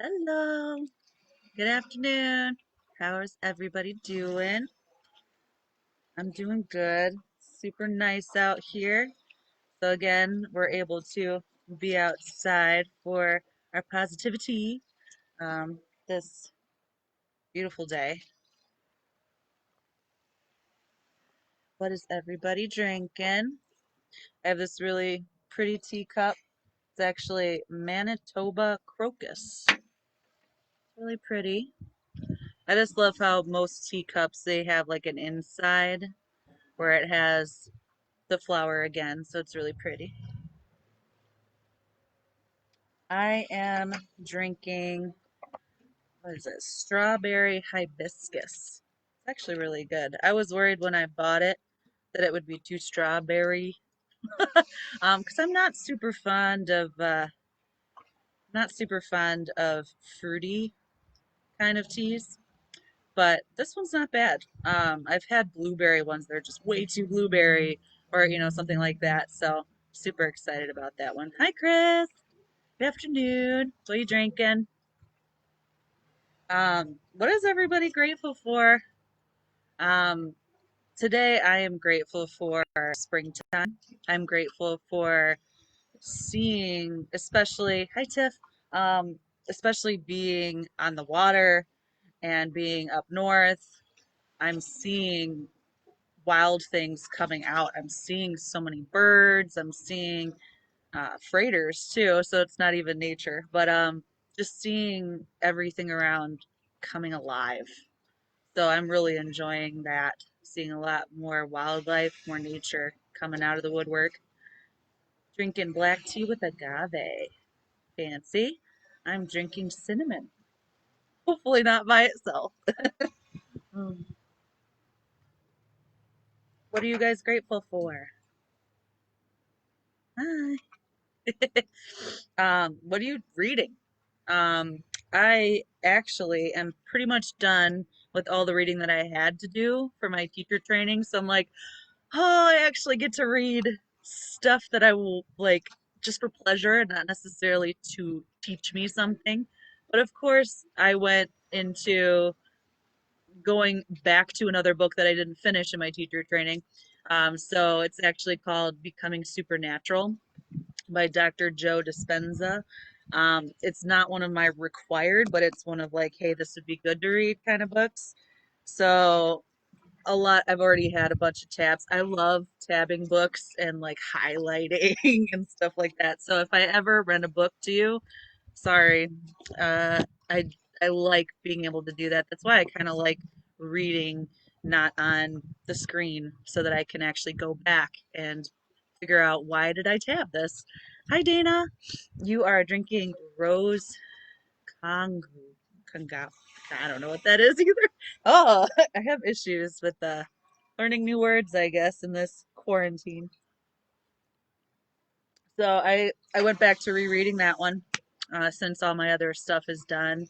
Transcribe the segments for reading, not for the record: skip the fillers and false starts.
Hello, good afternoon. How is everybody doing? I'm doing good. Super nice out here. So again, we're able to be outside for our positivity this beautiful day. What is everybody drinking? I have this really pretty teacup. It's actually Manitoba Crocus. Really pretty. I just love how most teacups they have like an inside where it has the flower again, so it's really pretty. I am drinking, what is it? Strawberry hibiscus. It's actually really good. I was worried when I bought it that it would be too strawberry, because I'm not super fond of fruity kind of teas, but this one's not bad. I've had blueberry ones that are just way too blueberry, or something like that. So super excited about that one. Hi, Chris. Good afternoon. What are you drinking? What is everybody grateful for? Um, Today I am grateful for springtime. I'm grateful for seeing, hi Tiff, especially being on the water and being up north. I'm seeing wild things coming out. I'm seeing so many birds. I'm seeing freighters too, so it's not even nature, but just seeing everything around coming alive. So I'm really enjoying that, seeing a lot more wildlife, more nature coming out of the woodwork. Drinking black tea with agave. Fancy. I'm drinking cinnamon. Hopefully not by itself. Mm. What are you guys grateful for? Hi. What are you reading? I actually am pretty much done with all the reading that I had to do for my teacher training. So I'm like, oh, I actually get to read stuff that I will like just for pleasure and not necessarily to teach me something. But of course, I went into going back to another book that I didn't finish in my teacher training. So it's actually called Becoming Supernatural by Dr. Joe Dispenza. It's not one of my required, but it's one of like, hey, this would be good to read kind of books. So a lot, I've already had a bunch of tabs. I love tabbing books and like highlighting and stuff like that. So if I ever rent a book to you, sorry, uh, I I like being able to do that. That's why I kind of like reading not on the screen so that I can actually go back and figure out why did I tab this. Hi Dana, you are drinking rose Congo. Congo. I don't know what that is either. Oh, I have issues with learning new words, I guess, in this quarantine. So I went back to rereading that one since all my other stuff is done.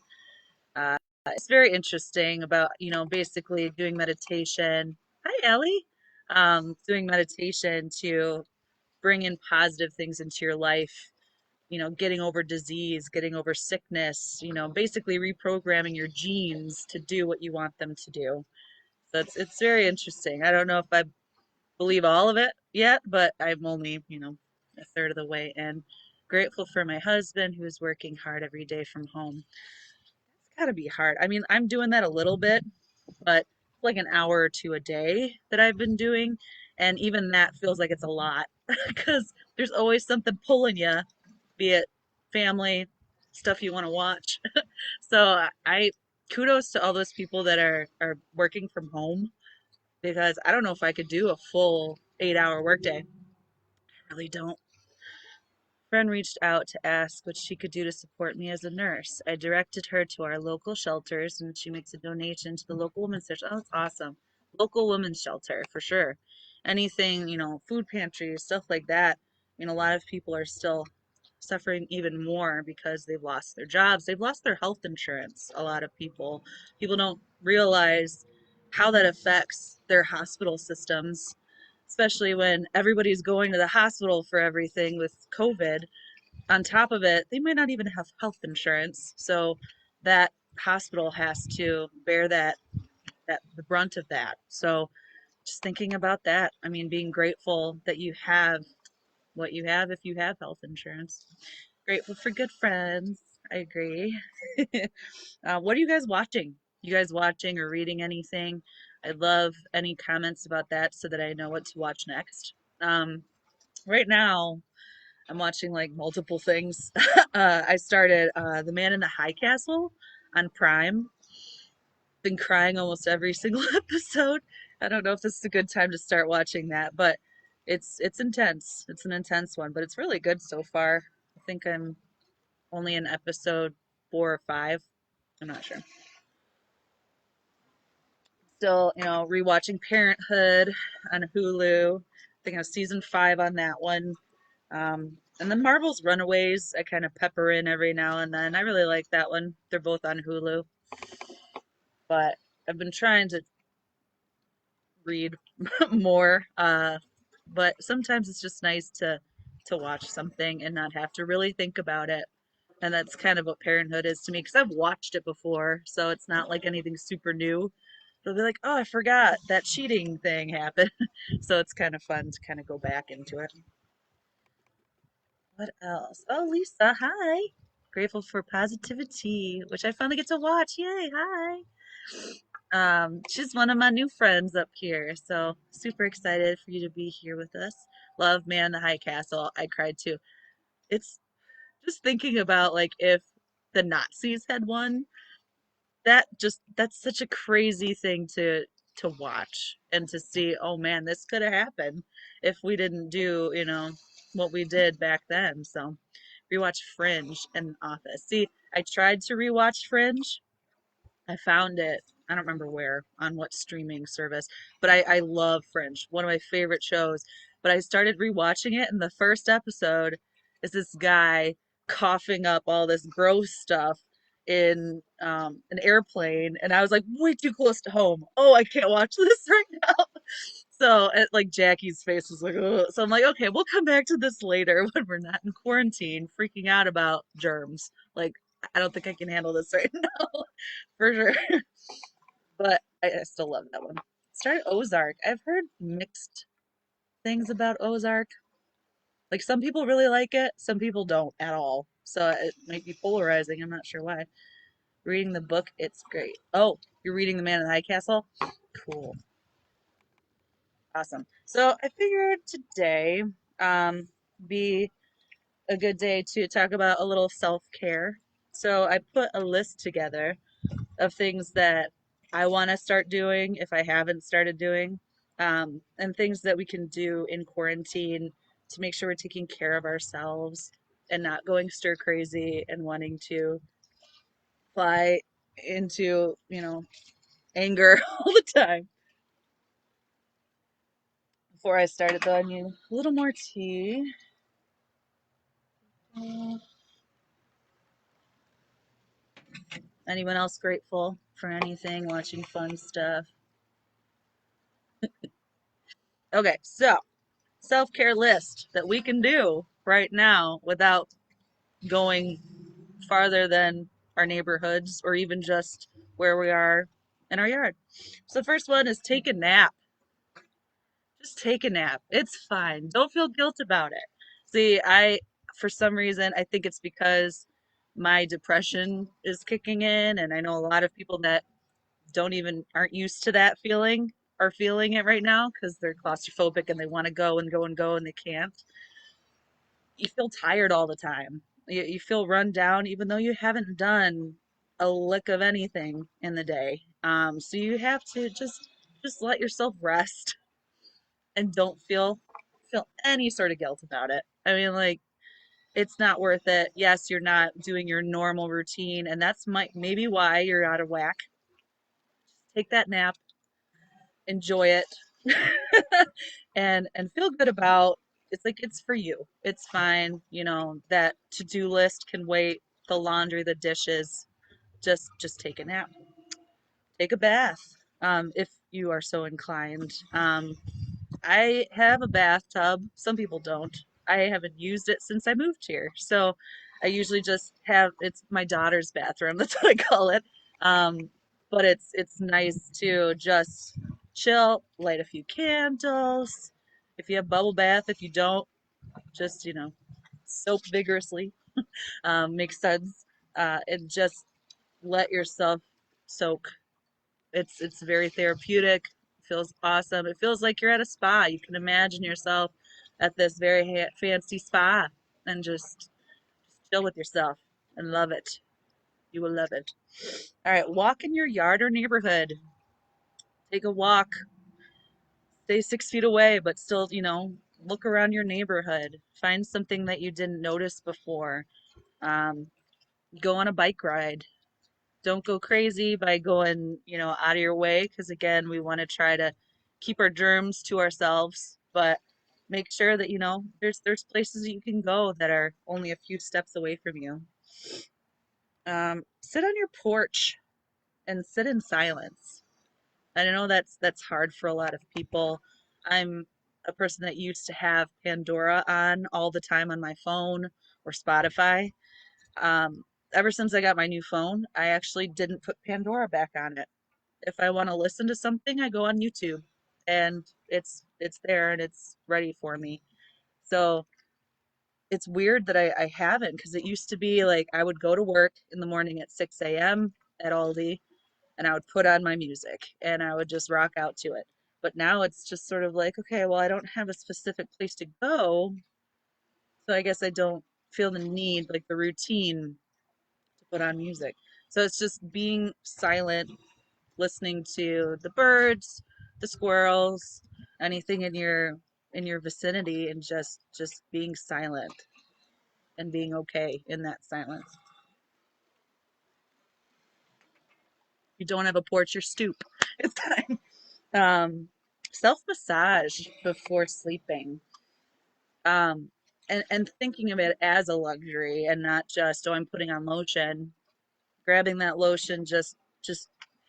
Uh, it's very interesting about, basically doing meditation. Hi, Ellie. Doing meditation to bring in positive things into your life, getting over disease, getting over sickness, basically reprogramming your genes to do what you want them to do. So it's very interesting. I don't know if I believe all of it yet, but I'm only, a third of the way in. Grateful for my husband who's working hard every day from home. It's got to be hard. I mean, I'm doing that a little bit, but like an hour or two a day that I've been doing. And even that feels like it's a lot because there's always something pulling you, be it family, stuff you want to watch. So I kudos to all those people that are working from home because I don't know if I could do a full 8-hour workday. I really don't. Friend reached out to ask what she could do to support me as a nurse. I directed her to our local shelters and she makes a donation to the local women's shelter. Oh, that's awesome. Local women's shelter for sure. Anything, food pantries, stuff like that. A lot of people are still suffering even more because they've lost their jobs. They've lost their health insurance. A lot of people don't realize how that affects their hospital systems, especially when everybody's going to the hospital for everything with COVID. on top of it, they might not even have health insurance. So that hospital has to bear that the brunt of that. So just thinking about that. I mean, being grateful that you have what you have if you have health insurance. Grateful for good friends. I agree. What are you guys watching? You guys watching or reading anything? I love any comments about that so that I know what to watch next. Right now, I'm watching like multiple things. I started The Man in the High Castle on Prime. Been crying almost every single episode. I don't know if this is a good time to start watching that, but it's intense. It's an intense one, but it's really good so far. I think I'm only in episode 4 or 5. I'm not sure. Still, rewatching Parenthood on Hulu. I think I was season 5 on that one. And then Marvel's Runaways, I kind of pepper in every now and then. I really like that one. They're both on Hulu, but I've been trying to read more. But sometimes it's just nice to watch something and not have to really think about it. And that's kind of what Parenthood is to me because I've watched it before, so it's not like anything super new. They'll be like, "Oh, I forgot that cheating thing happened," so it's kind of fun to kind of go back into it. What else? Oh, Lisa, hi. Grateful for positivity, which I finally get to watch. Yay, hi. She's one of my new friends up here, so super excited for you to be here with us. Love Man the High Castle. I cried too. It's just thinking about like if the Nazis had won, that's such a crazy thing to watch and to see, oh man, this could have happened if we didn't do, what we did back then. So rewatch Fringe and Office. See, I tried to rewatch Fringe. I found it. I don't remember where, on what streaming service, but I love Fringe, one of my favorite shows. But I started rewatching it, and the first episode is this guy coughing up all this gross stuff in an airplane, and I was like, way too close to home. Oh, I can't watch this right now. So, like Jackie's face was like, ugh. So I'm like, okay, we'll come back to this later when we're not in quarantine, freaking out about germs. Like, I don't think I can handle this right now, for sure. But I still love that one. Started Ozark. I've heard mixed things about Ozark. Like some people really like it, some people don't at all. So it might be polarizing. I'm not sure why. Reading the book, it's great. Oh, you're reading The Man in the High Castle? Cool. Awesome. So I figured today be a good day to talk about a little self-care. So I put a list together of things that I want to start doing if I haven't started doing, and things that we can do in quarantine to make sure we're taking care of ourselves and not going stir crazy and wanting to fly into, anger all the time. Before I started, though, I need a little more tea. Uh, Anyone else grateful for anything? Watching fun stuff? Okay, so self care list that we can do right now without going farther than our neighborhoods or even just where we are in our yard. So the first one is take a nap. Just take a nap. It's fine. Don't feel guilt about it. See, for some reason, I think it's because my depression is kicking in, and I know a lot of people that aren't used to that feeling are feeling it right now because they're claustrophobic and they want to go and go and go and they can't. You feel tired all the time. You feel run down even though you haven't done a lick of anything in the day. So you have to just let yourself rest and don't feel any sort of guilt about it. I mean, like it's not worth it. Yes, you're not doing your normal routine, and that's maybe why you're out of whack. Take that nap, enjoy it, and feel good about. It's like it's for you. It's fine. That to-do list can wait. The laundry, the dishes. Just take a nap. Take a bath, if you are so inclined. I have a bathtub. Some people don't. I haven't used it since I moved here. So I usually just have it's my daughter's bathroom. That's what I call it. Um, but it's nice to just chill, light a few candles. If you have bubble bath, if you don't, just soap vigorously. Makes sense. And just let yourself soak. It's very therapeutic. Feels awesome. It feels like you're at a spa. You can imagine yourself at this very fancy spa and just chill with yourself and love it. You will love it. All right, walk in your yard or neighborhood. Take a walk. Stay 6 feet away, but still, look around your neighborhood. Find something that you didn't notice before. Um, go on a bike ride. Don't go crazy by going, out of your way, because again, we want to try to keep our germs to ourselves, but make sure that, there's places that you can go that are only a few steps away from you. Sit on your porch and sit in silence. And I know that's hard for a lot of people. I'm a person that used to have Pandora on all the time on my phone or Spotify. Ever since I got my new phone, I actually didn't put Pandora back on it. If I want to listen to something, I go on YouTube and it's there and it's ready for me. So it's weird that I haven't, because it used to be like I would go to work in the morning at 6 a.m. at Aldi and I would put on my music and I would just rock out to it. But now it's just sort of like, okay, well, I don't have a specific place to go, so I guess I don't feel the need, like the routine, to put on music. So it's just being silent, listening to the birds, the squirrels, anything in your vicinity, and just being silent and being okay in that silence. You don't have a porch or stoop. It's time. Self massage before sleeping. Um, and thinking of it as a luxury and not just, oh, I'm putting on lotion, grabbing that lotion, just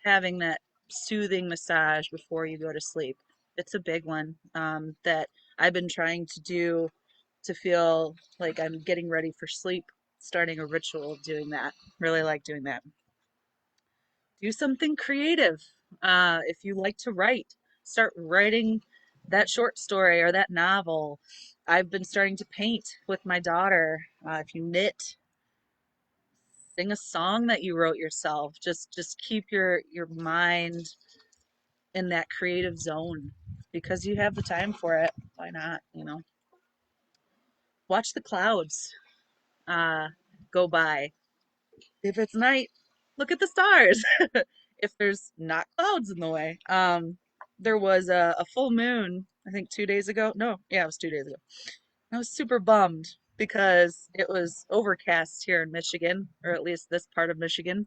having that soothing massage before you go to sleep. It's a big one, that I've been trying to do to feel like I'm getting ready for sleep, starting a ritual of doing that. Really like doing that. Do something creative. If you like to write, start writing that short story or that novel. I've been starting to paint with my daughter. If you knit, sing a song that you wrote yourself. Just keep your mind in that creative zone because you have the time for it. Why not? Watch the clouds uh, go by. If it's night, look at the stars. If there's not clouds in the way. There was a full moon, I think 2 days ago. No, yeah, it was 2 days ago. I was super bummed because it was overcast here in Michigan, or at least this part of Michigan.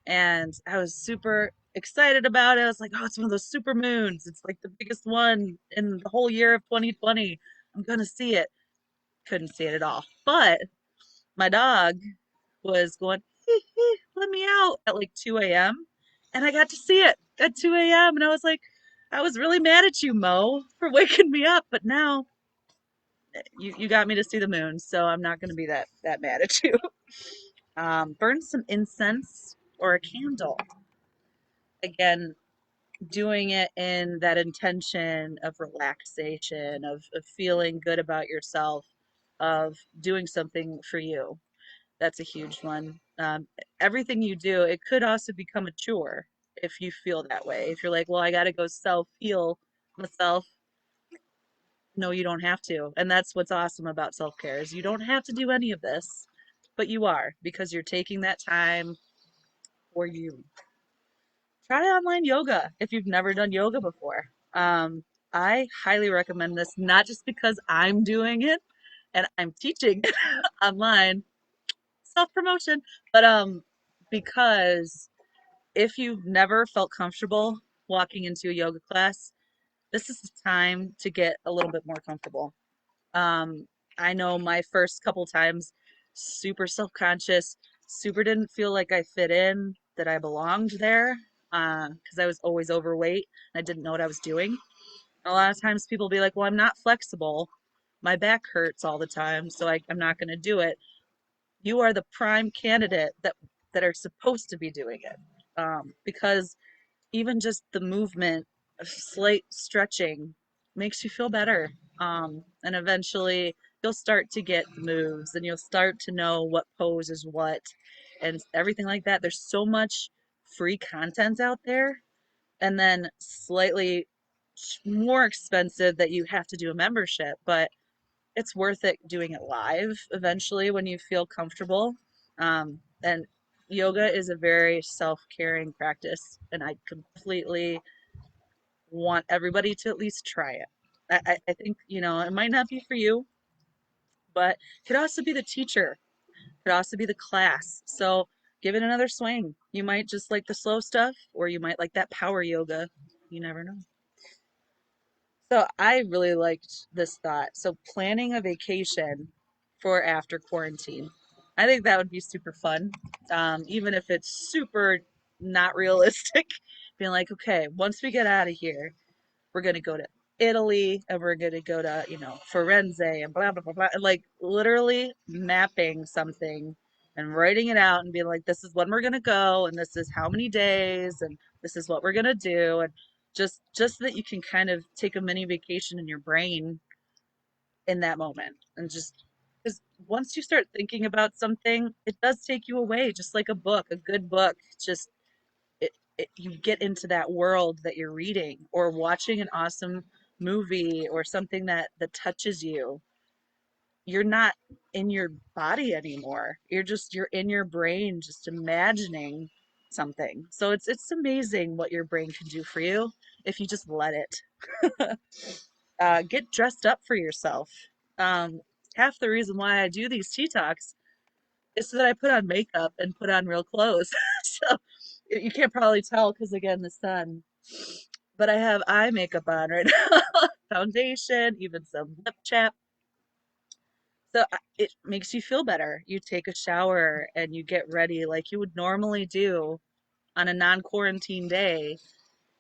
And I was super excited about it. I was like, oh, it's one of those super moons. It's like the biggest one in the whole year of 2020. I'm gonna see it. Couldn't see it at all. But my dog was going, "Hee hee, let me out," at like 2 a.m. And I got to see it at 2 a.m. And I was like, I was really mad at you, Mo, for waking me up. But now you got me to see the moon, so I'm not going to be that mad at you. Burn some incense or a candle. Again, doing it in that intention of relaxation, of feeling good about yourself, of doing something for you. That's a huge one. Everything you do, it could also become a chore if you feel that way. If you're like, well, I got to go self heal myself. No, you don't have to. And that's what's awesome about self care is you don't have to do any of this, but you are because you're taking that time for you. Try online yoga if you've never done yoga before. Um, I highly recommend this, not just because I'm doing it and I'm teaching online, self promotion, but because if you've never felt comfortable walking into a yoga class, this is the time to get a little bit more comfortable. Um, I know my first couple times, super self-conscious, super didn't feel like I fit in, that I belonged there, because I was always overweight and I didn't know what I was doing. A lot of times people be like, well, I'm not flexible. my back hurts all the time, so I'm not going to do it. You are the prime candidate that are supposed to be doing it, because even just the movement, slight stretching makes you feel better. And eventually you'll start to get the moves and you'll start to know what pose is what and everything like that. There's so much free content out there, and then slightly more expensive that you have to do a membership, but it's worth it doing it live eventually when you feel comfortable. And yoga is a very self-caring practice, and I completely want everybody to at least try it. I think, it might not be for you, but it could also be the teacher, it could also be the class. So give it another swing. You might just like the slow stuff, or you might like that power yoga. You never know. So I really liked this thought. So planning a vacation for after quarantine. I think that would be super fun. Even if it's super not realistic, being like, okay, once we get out of here, we're gonna go to Italy and we're gonna go to, Firenze and blah blah blah blah. And like literally mapping something and writing it out and being like, this is when we're gonna go and this is how many days and this is what we're gonna do, and just so that you can kind of take a mini vacation in your brain in that moment. And just because once you start thinking about something, it does take you away, just like a book, a good book. Just you get into that world that you're reading or watching an awesome movie or something that touches you. You're not in your body anymore. You're in your brain just imagining something. So it's amazing what your brain can do for you if you just let it. Get dressed up for yourself. um, Half the reason why I do these tea talks is so that I put on makeup and put on real clothes. So you can't probably tell because again the sun, but I have eye makeup on right now, foundation, even some lip chap. So it makes you feel better. You take a shower and you get ready like you would normally do on a non-quarantine day,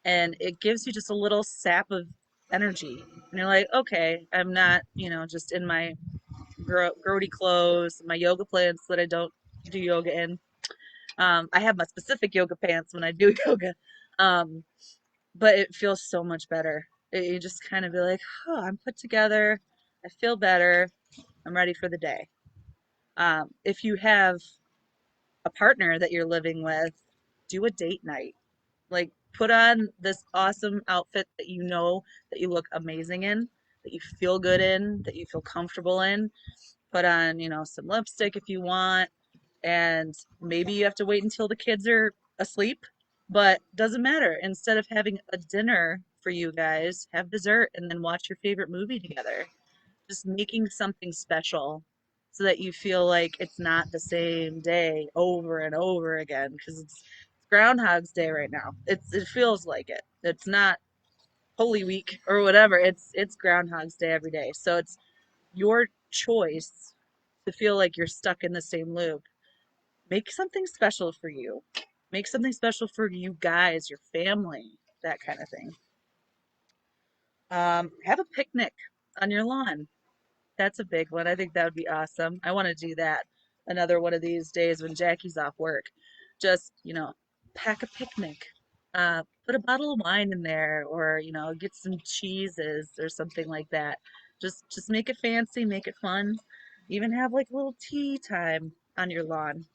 and it gives you just a little sap of energy. And you're like, okay, I'm not, just in my grody clothes, my yoga pants that I don't do yoga in. I have my specific yoga pants when I do yoga, um, but it feels so much better. You just kind of be like, oh, I'm put together. I feel better. I'm ready for the day. If you have a partner that you're living with, do a date night. Like, put on this awesome outfit that you know that you look amazing in, that you feel good in, that you feel comfortable in. Put on, some lipstick if you want, and maybe you have to wait until the kids are asleep, but doesn't matter. Instead of having a dinner for you guys, have dessert and then watch your favorite movie together. Just making something special so that you feel like it's not the same day over and over again, because it's Groundhog's Day right now. It feels like it. It's not Holy Week or whatever. It's Groundhog's Day every day. So it's your choice to feel like you're stuck in the same loop. Make something special for you. Make something special for you guys, your family, that kind of thing. Have a picnic on your lawn. That's a big one. I think that would be awesome. I want to do that another one of these days when Jackie's off work. Just, pack a picnic. Put a bottle of wine in there, or, get some cheeses or something like that. Just make it fancy, make it fun. Even have like a little tea time on your lawn.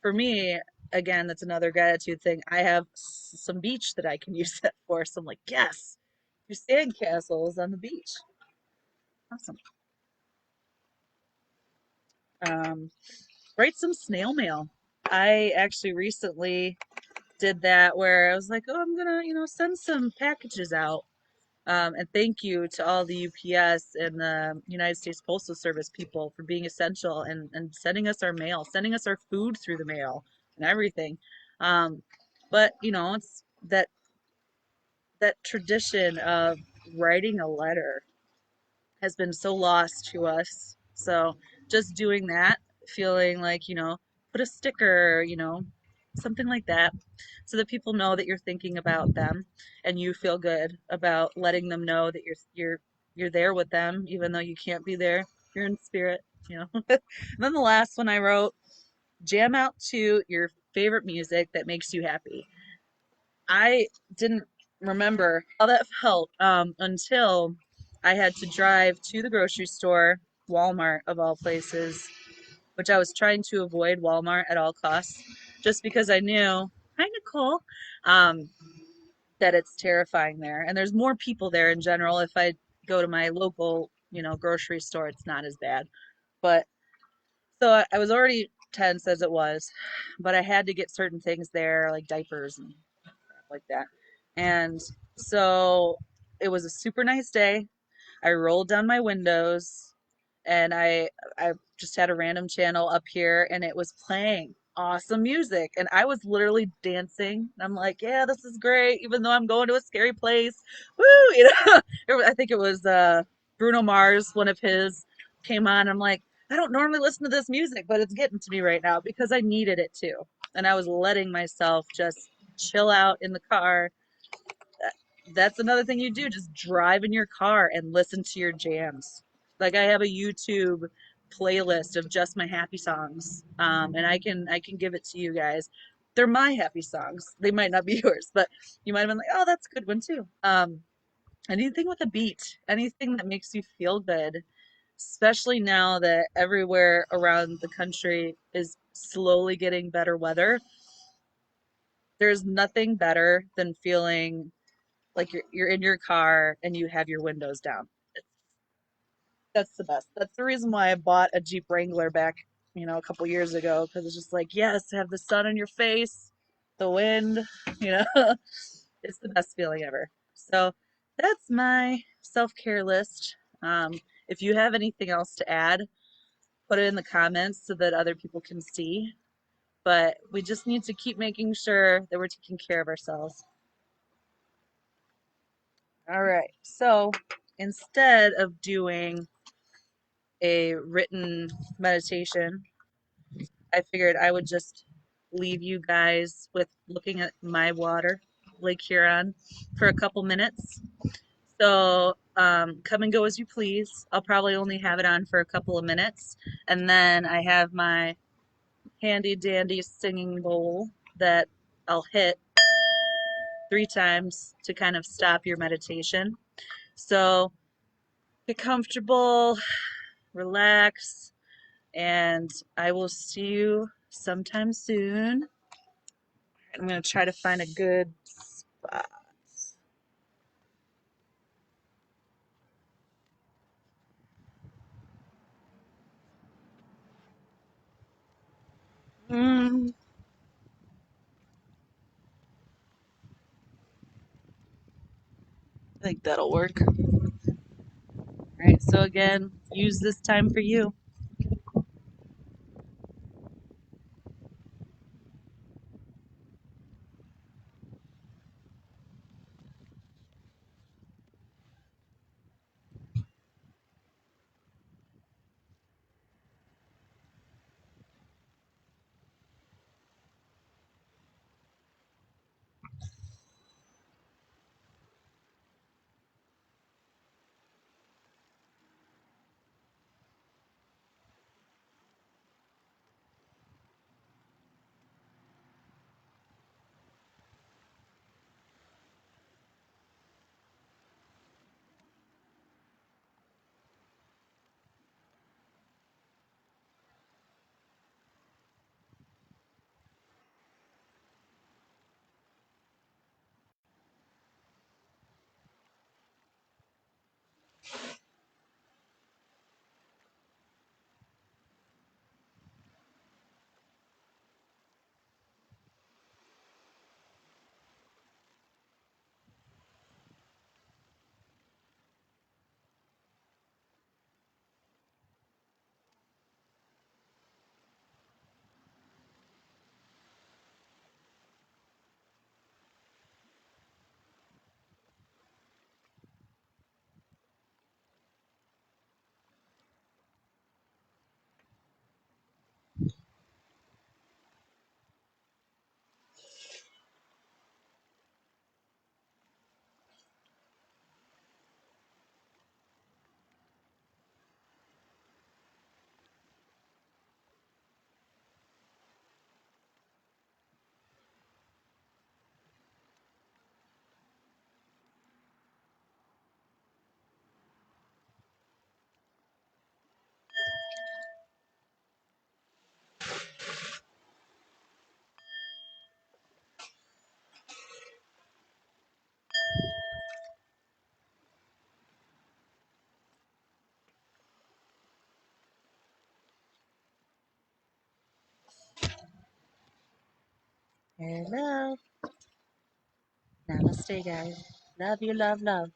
For me, again, that's another gratitude thing. I have some beach that I can use that for. So I'm like, yes, your sandcastles on the beach. Awesome. Um, Write some snail mail. I actually recently did that where I was like, oh, I'm gonna, send some packages out. And thank you to all the UPS and the United States Postal Service people for being essential and sending us our mail, sending us our food through the mail and everything. Um, but it's that tradition of writing a letter has been so lost to us. So just doing that, feeling like, put a sticker, something like that, so that people know that you're thinking about them and you feel good about letting them know that you're you're there with them, even though you can't be there. You're in spirit, you know. And then the last one I wrote, jam out to your favorite music that makes you happy. I didn't remember how that felt until I had to drive to the grocery store, Walmart of all places, which I was trying to avoid Walmart at all costs, just because I knew, hi Nicole, um, that it's terrifying there. And there's more people there in general. If I go to my local, grocery store, it's not as bad. But so I was already tense as it was, but I had to get certain things there, like diapers and stuff like that. And so it was a super nice day. I rolled down my windows and I just had a random channel up here and it was playing awesome music and I was literally dancing. I'm like, yeah, this is great, even though I'm going to a scary place. Woo, I think it was Bruno Mars, one of his came on. I'm like, I don't normally listen to this music, but it's getting to me right now because I needed it to. And I was letting myself just chill out in the car. That's another thing you do, just drive in your car and listen to your jams. Like I have a YouTube playlist of just my happy songs, and I can give it to you guys. They're my happy songs. They might not be yours, but you might have been like, oh, that's a good one too. Anything with a beat, anything that makes you feel good, especially now that everywhere around the country is slowly getting better weather. There's nothing better than feeling like you're in your car and you have your windows down. That's the best. That's the reason why I bought a Jeep Wrangler back, a couple years ago, because it's just like, yes, have the sun on your face, the wind, you know, it's the best feeling ever. So that's my self-care list. If you have anything else to add, put it in the comments so that other people can see. But we just need to keep making sure that we're taking care of ourselves. All right. So instead of doing a written meditation, I figured I would just leave you guys with looking at my water, Lake Huron, for a couple minutes. So come and go as you please. I'll probably only have it on for a couple of minutes. And then I have my handy dandy singing bowl that I'll hit 3 times to kind of stop your meditation. So get comfortable, relax, and I will see you sometime soon. I'm going to try to find a good spot. I think that'll work. All right, so again, use this time for you. Hello. Namaste, guys. Love you, love, love.